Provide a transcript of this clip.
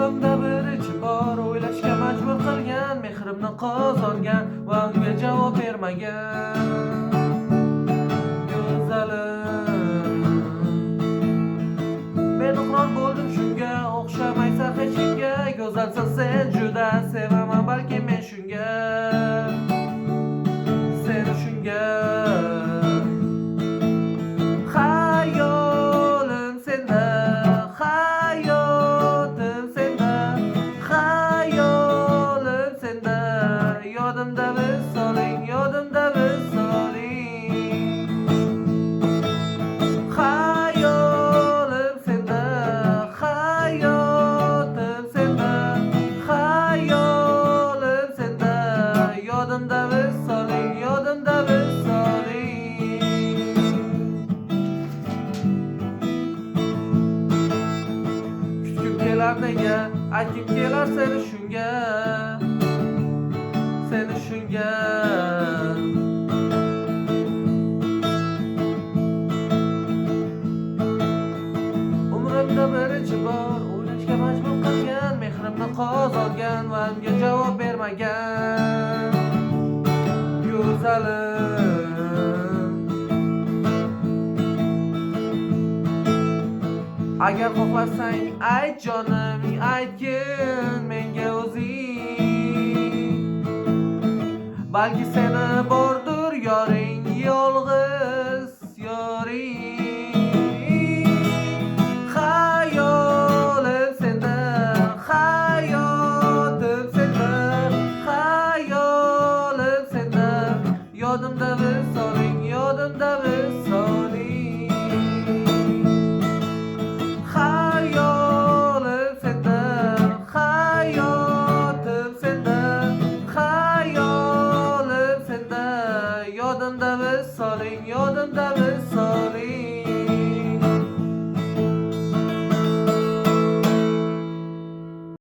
Umrimda birinchi bor o'ylashga majbur qilgan, mehrimni qozongan va unga javob bermagan go'zalim. Men iqror bo'ldim shunga, o'xshamaysan hech kimga. Go'zalsan sen juda, sevaman balki men shunga, seni shunga. Hayolim senda, hayotim senda, hayolim senda. Yodimda visoling, yodimda visoling. Hayolim senda, hayotim senda, hayolim senda. Yodimda visoling, yodimda visoling. Kutgim kelar nega, aytgim kelar seni shunga, seni shunga. Umrimda birinchi bor o'ylashga majbur qilgan, mehrimni qozongan va unga javob bermagan go'zalim. Agar xohlasang ayt jonim, aytgin menga o'zing. Balki seni bordir yoring, yolg'iz yoring. Hayolim senda, hayotim senda, hayolim senda. Yodimda visoling, yodimda visoling. Hayolim senda, hayotim senda, hayolim senda. Yodimda visoling, yodimda visoling.